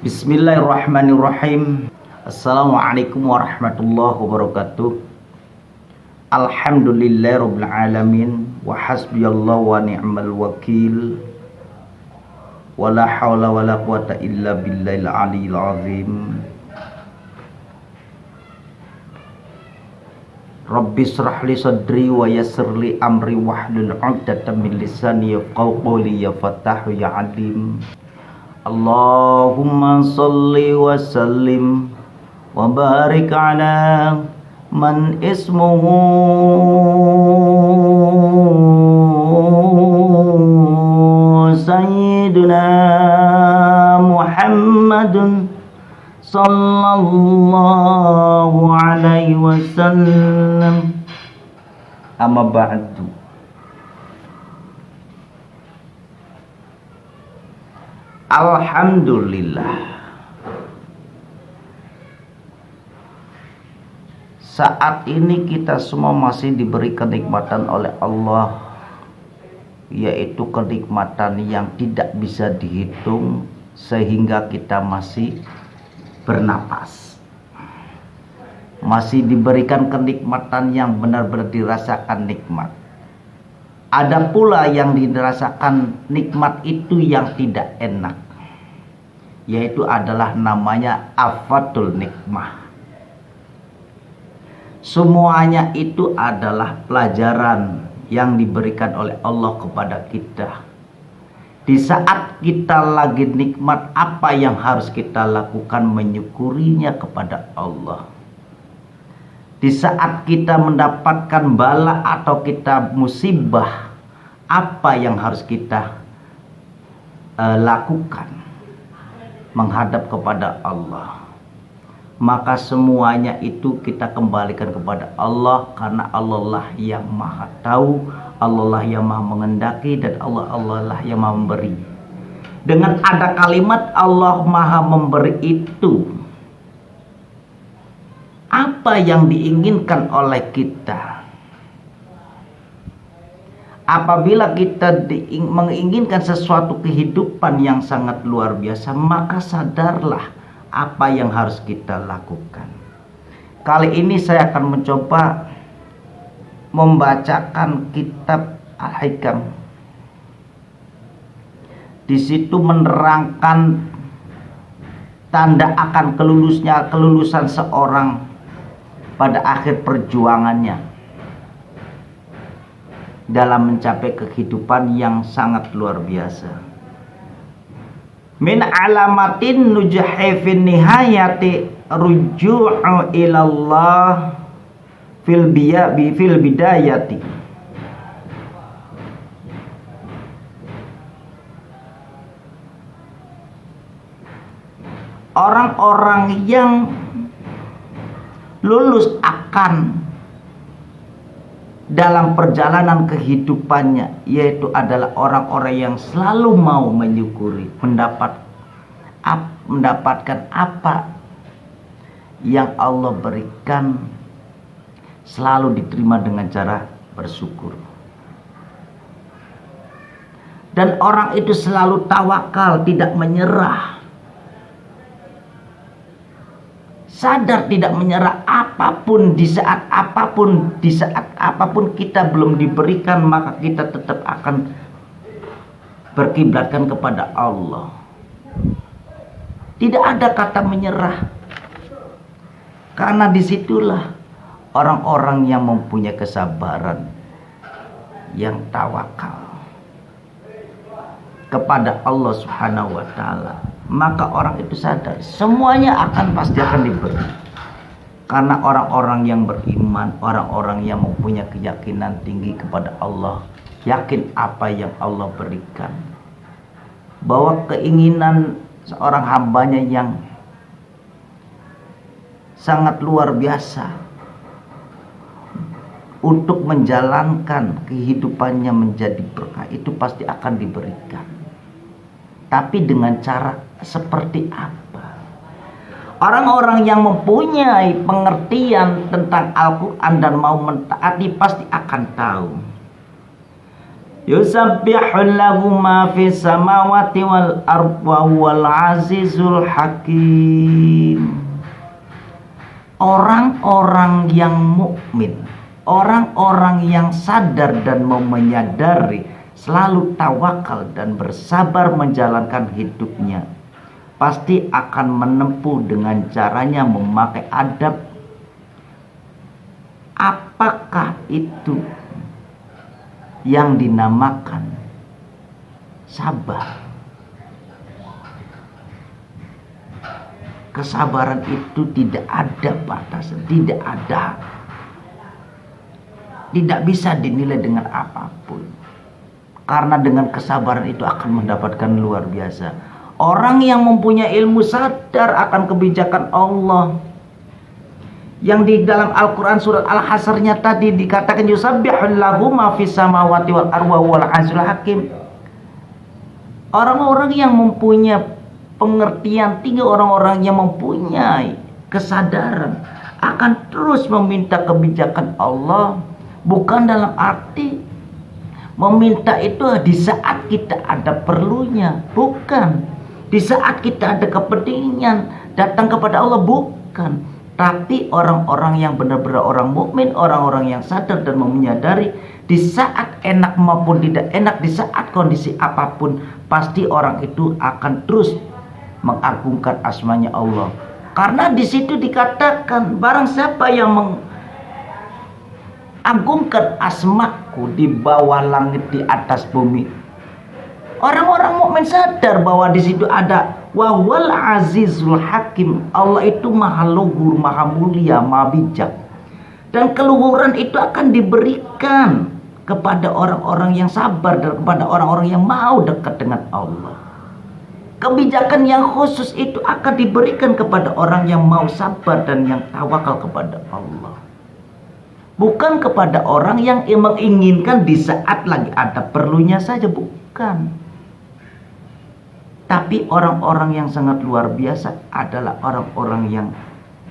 Bismillahirrahmanirrahim. Assalamualaikum warahmatullahi wabarakatuh. Alhamdulillahirabbil alamin wa hasbiyallahu wa ni'mal wakil. Wala haula wala quwata illa billahil aliyil azim. Rabbi shrah li sadri wa yassir li amri wahlul 'uqdatam min lisani yafqahu qawli ya Fattahu ya Alim. Allahumma salli wa sallim wa barik ala man ismuhu Sayyiduna Muhammadun sallallahu alaihi wasallam. Amma ba'du. Alhamdulillah, saat ini kita semua masih diberi kenikmatan oleh Allah, yaitu kenikmatan yang tidak bisa dihitung, sehingga kita masih bernapas, masih diberikan kenikmatan yang benar-benar dirasakan nikmat. Ada pula yang dirasakan nikmat itu yang tidak enak, yaitu adalah namanya afatul nikmah. Semuanya itu adalah pelajaran yang diberikan oleh Allah kepada kita. Di saat kita lagi nikmat, apa yang harus kita lakukan? Menyukurinya kepada Allah. Di saat kita mendapatkan bala atau kita musibah, apa yang harus kita lakukan? Menghadap kepada Allah. Maka semuanya itu kita kembalikan kepada Allah, karena Allah lah yang maha tahu, Allah lah yang maha mengendaki, dan Allah lah yang maha memberi. Dengan ada kalimat Allah maha memberi itu, apa yang diinginkan oleh kita? Apabila kita menginginkan sesuatu kehidupan yang sangat luar biasa, maka sadarlah apa yang harus kita lakukan. Kali ini saya akan mencoba membacakan kitab Al-Hikam. Di situ menerangkan tanda akan kelulusan seorang pada akhir perjuangannya dalam mencapai kehidupan yang sangat luar biasa. Min alamatin nujhi fin nihayati ruju'u ilallah fil bidayati. Orang-orang yang lulus akan dalam perjalanan kehidupannya, yaitu adalah orang-orang yang selalu mau menyukuri, mendapatkan apa yang Allah berikan, selalu diterima dengan cara bersyukur. Dan orang itu selalu tawakal, tidak menyerah, sadar tidak menyerah apapun, di saat apapun kita belum diberikan, maka kita tetap akan berkiblatkan kepada Allah. Tidak ada kata menyerah, karena disitulah orang-orang yang mempunyai kesabaran, yang tawakal kepada Allah Subhanahu wa ta'ala. Maka orang itu sadar semuanya pasti akan diberi. Karena orang-orang yang beriman, orang-orang yang mempunyai keyakinan tinggi kepada Allah, yakin apa yang Allah berikan, bahwa keinginan seorang hambanya yang sangat luar biasa untuk menjalankan kehidupannya menjadi berkah, itu pasti akan diberikan. Tapi dengan cara seperti apa? Orang-orang yang mempunyai pengertian tentang Al-Quran dan mau mentaati pasti akan tahu Yusabbihu lahu ma fis samawati wal ardi wa huwal azizul hakim. Orang-orang yang mukmin, orang-orang yang sadar dan mau menyadari, selalu tawakal dan bersabar menjalankan hidupnya, pasti akan menempuh dengan caranya memakai adab. Apakah itu yang dinamakan sabar? Kesabaran itu tidak ada batasan, tidak ada, tidak bisa dinilai dengan apapun. Karena dengan kesabaran itu akan mendapatkan luar biasa. Orang yang mempunyai ilmu sadar akan kebijakan Allah. Yang di dalam Al-Quran surat Al-Hasrnya tadi dikatakan yusabbihu lahu ma fis samawati wal ardi wa huwal azizul hakim. Orang-orang yang mempunyai pengertian tinggi, orang-orang yang mempunyai kesadaran akan terus meminta kebijakan Allah. Bukan dalam arti meminta itu di saat kita ada perlunya, bukan di saat kita ada kepentingan datang kepada Allah, bukan. Tapi orang-orang yang benar-benar orang mukmin, orang-orang yang sadar dan menyadari, di saat enak maupun tidak enak, di saat kondisi apapun, pasti orang itu akan terus mengagungkan asmanya Allah. Karena di situ dikatakan barang siapa yang mengagungkan asmaku di bawah langit di atas bumi, orang-orang mukmin sadar bahwa di situ ada wal azizul hakim. Allah itu maha luhur, maha mulia, maha bijak. Dan keluhuran itu akan diberikan kepada orang-orang yang sabar dan kepada orang-orang yang mau dekat dengan Allah. Kebijakan yang khusus itu akan diberikan kepada orang yang mau sabar dan yang tawakal kepada Allah. Bukan kepada orang yang menginginkan di saat lagi ada perlunya saja, bukan. Tapi orang-orang yang sangat luar biasa adalah orang-orang yang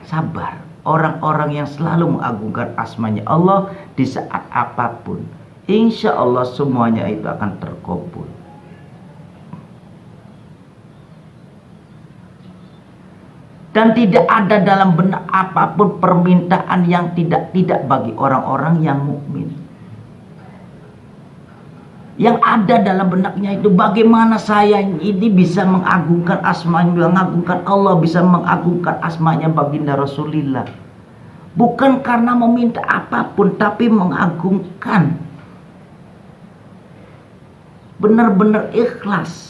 sabar, orang-orang yang selalu mengagungkan asmanya Allah di saat apapun. Insya Allah semuanya itu akan terkabul. Dan tidak ada dalam benak apapun permintaan yang tidak bagi orang-orang yang mukmin. Yang ada dalam benaknya itu bagaimana saya ini bisa mengagungkan asmanya, mengagungkan Allah, bisa mengagungkan asmanya baginda Rasulullah. Bukan karena meminta apapun, tapi mengagungkan. Benar-benar ikhlas.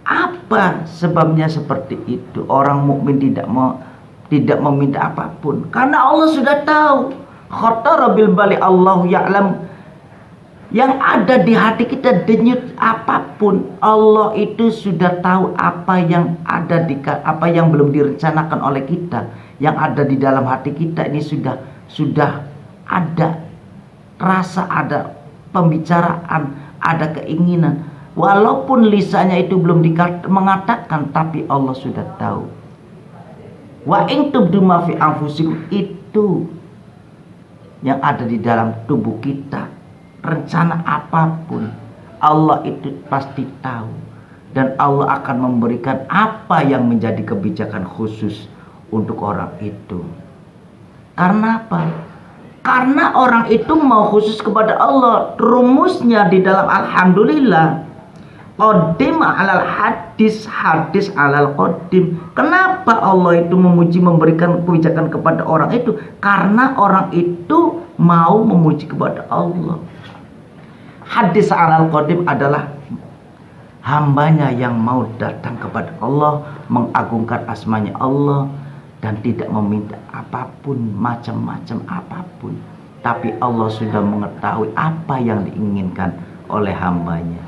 Apa sebabnya seperti itu? Orang mukmin tidak meminta apapun karena Allah sudah tahu. Khatara bil bali Allahu ya'lam. Yang ada di hati kita, denyut apapun, Allah itu sudah tahu apa yang ada apa yang belum direncanakan oleh kita. Yang ada di dalam hati kita ini sudah ada rasa, ada pembicaraan, ada keinginan. Walaupun lisannya itu belum mengatakan, tapi Allah sudah tahu. Wa in tubdu ma fi anfusikum, itu yang ada di dalam tubuh kita. Rencana apapun, Allah itu pasti tahu. Dan Allah akan memberikan apa yang menjadi kebijakan khusus untuk orang itu. Karena apa? Karena orang itu mau khusus kepada Allah. Rumusnya di dalam Alhamdulillah, qadim alal hadis, hadis alal qadim. Kenapa Allah itu memuji, memberikan kebijakan kepada orang itu? Karena orang itu mau memuji kepada Allah. Hadis alal qadim adalah hambanya yang mau datang kepada Allah, mengagungkan asmanya Allah, dan tidak meminta apapun, macam-macam apapun. Tapi Allah sudah mengetahui apa yang diinginkan oleh hambanya.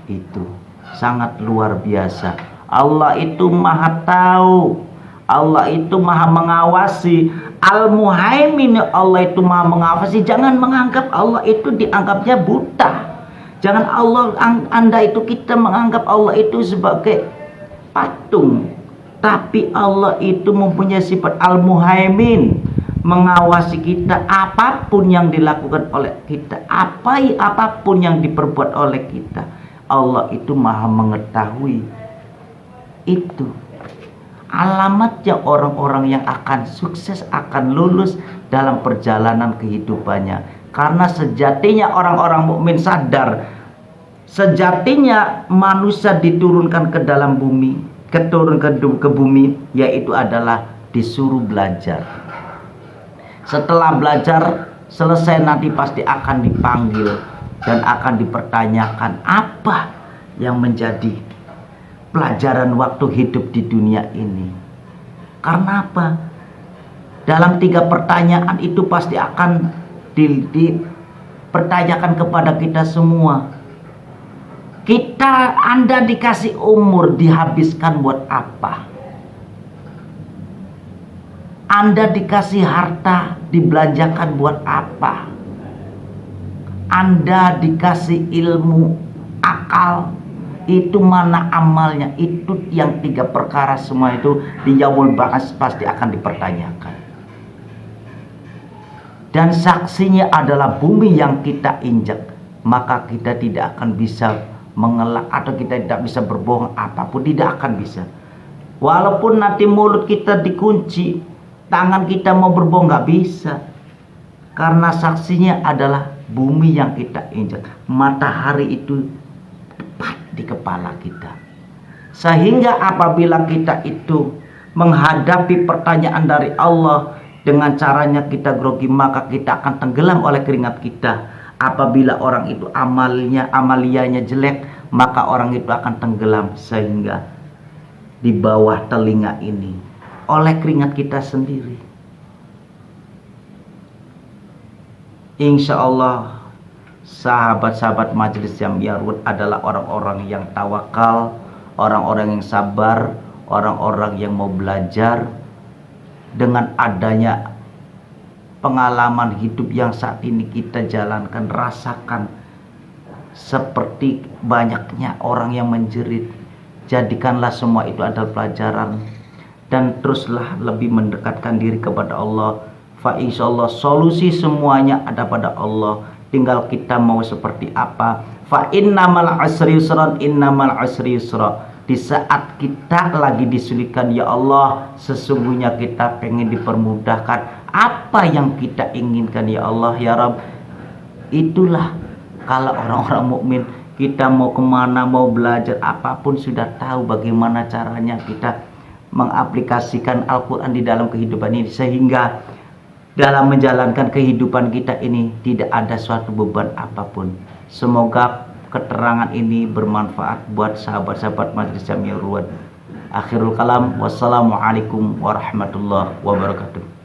Itu sangat luar biasa. Allah itu maha tahu, Allah itu maha mengawasi. Al-Muhaimin, Allah itu maha mengawasi. Jangan menganggap Allah itu dianggapnya buta. Jangan Anda itu kita menganggap Allah itu sebagai patung. Tapi Allah itu mempunyai sifat Al-Muhaimin, mengawasi kita, apapun yang dilakukan oleh kita, apapun yang diperbuat oleh kita, Allah itu maha mengetahui. Itu alamatnya orang-orang yang akan sukses, akan lulus dalam perjalanan kehidupannya. Karena sejatinya orang-orang mukmin sadar, sejatinya manusia diturunkan ke dalam bumi, ke bumi, yaitu adalah disuruh belajar. Setelah belajar selesai nanti pasti akan dipanggil dan akan dipertanyakan apa yang menjadi pelajaran waktu hidup di dunia ini. Karena apa? Dalam 3 pertanyaan itu pasti akan dipertanyakan kepada kita semua. Anda dikasih umur, dihabiskan buat apa? Anda dikasih harta, dibelanjakan buat apa? Anda dikasih ilmu, akal, itu mana amalnya? Itu yang 3 perkara semua itu di yaumul ba'ats pasti akan dipertanyakan. Dan saksinya adalah bumi yang kita injak. Maka kita tidak akan bisa mengelak atau kita tidak bisa berbohong apapun, tidak akan bisa. Walaupun nanti mulut kita dikunci, tangan kita mau berbohong nggak bisa, karena saksinya adalah bumi yang kita injak. Matahari itu tepat di kepala kita, sehingga apabila kita itu menghadapi pertanyaan dari Allah dengan caranya kita grogi, maka kita akan tenggelam oleh keringat kita. Apabila orang itu amaliyanya jelek, maka orang itu akan tenggelam sehingga di bawah telinga ini oleh keringat kita sendiri. Insya Allah sahabat-sahabat majelis Jamiyah adalah orang-orang yang tawakal, orang-orang yang sabar, orang-orang yang mau belajar. Dengan adanya pengalaman hidup yang saat ini kita jalankan, rasakan seperti banyaknya orang yang menjerit. Jadikanlah semua itu adalah pelajaran, dan teruslah lebih mendekatkan diri kepada Allah. Fa insyaallah solusi semuanya ada pada Allah, tinggal kita mau seperti apa. Fa innamal usri yusran, innamal usri yusra. Di saat kita lagi disulitkan, ya Allah, sesungguhnya kita pengen dipermudahkan. Apa yang kita inginkan, ya Allah, ya Rabb. Itulah kalau orang-orang mukmin, kita mau kemana, mau belajar apapun sudah tahu bagaimana caranya kita mengaplikasikan Al-Quran di dalam kehidupan ini, sehingga dalam menjalankan kehidupan kita ini tidak ada suatu beban apapun. Semoga keterangan ini bermanfaat buat sahabat-sahabat Majelis Jamiyah Ruwad. Akhirul kalam, wassalamualaikum warahmatullahi wabarakatuh.